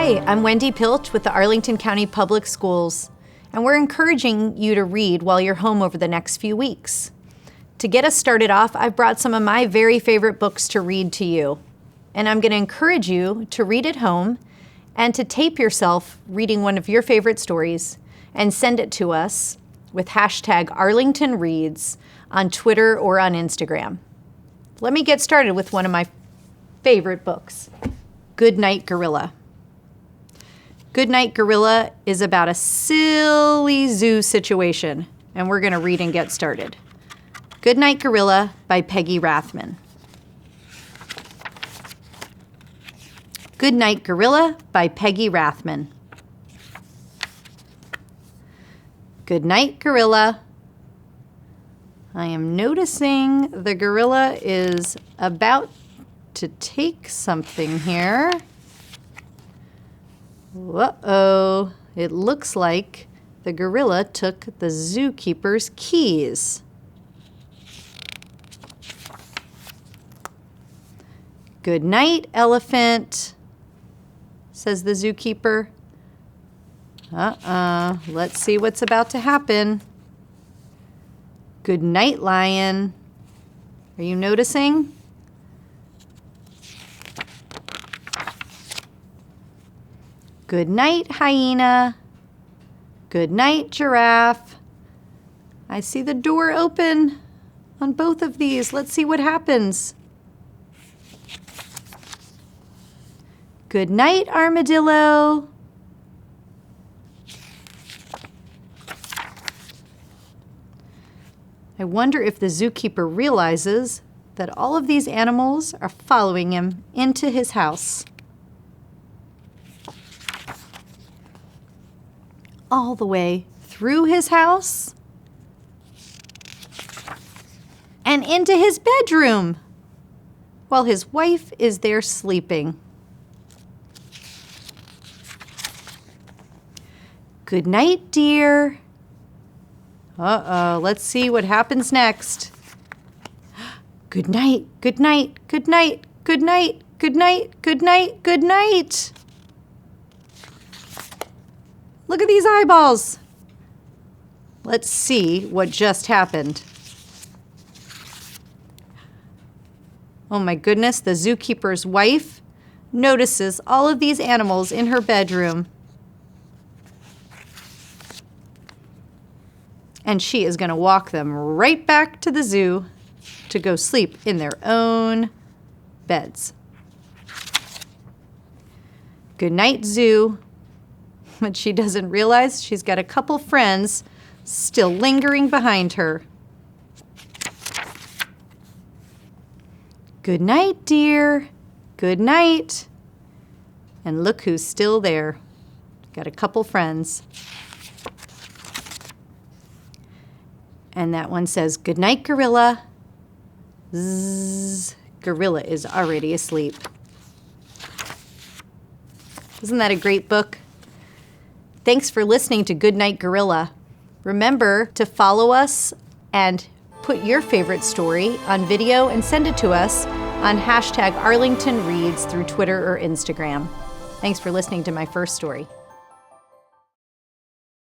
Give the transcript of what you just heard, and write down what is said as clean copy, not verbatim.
Hi, I'm Wendy Pilch with the Arlington County Public Schools, and we're encouraging you to read while you're home over the next few weeks. To get us started off, I've brought some of my very favorite books to read to you, and I'm going to encourage you to read at home and to tape yourself reading one of your favorite stories and send it to us with hashtag Arlington Reads on Twitter or on Instagram. Let me get started with one of my favorite books, Good Night Gorilla. Good Night Gorilla is about a silly zoo situation, and we're going to read and get started. Good Night Gorilla by Peggy Rathman. Good Night Gorilla by Peggy Rathman. Good night, gorilla. I am noticing the gorilla is about to take something here. Uh-oh. It looks like the gorilla took the zookeeper's keys. Good night, elephant, says the zookeeper. Let's see what's about to happen. Good night, lion. Are you noticing? Good night, hyena. Good night, giraffe. I see the door open on both of these. Let's see what happens. Good night, armadillo. I wonder if the zookeeper realizes that all of these animals are following him into his house. All the way through his house and into his bedroom while his wife is there sleeping. Good night, dear. Uh-oh, let's see what happens next. Good night, good night, good night, good night, good night, good night, good night. Look at these eyeballs. Let's see what just happened. Oh my goodness, the zookeeper's wife notices all of these animals in her bedroom. And she is going to walk them right back to the zoo to go sleep in their own beds. Good night, zoo. But she doesn't realize she's got a couple friends still lingering behind her. Good night, dear. Good night. And look who's still there. Got a couple friends. And that one says, good night, gorilla. Zzz, gorilla is already asleep. Isn't that a great book? Thanks for listening to Good Night Gorilla. Remember to follow us and put your favorite story on video and send it to us on hashtag Arlington Reads through Twitter or Instagram. Thanks for listening to my first story.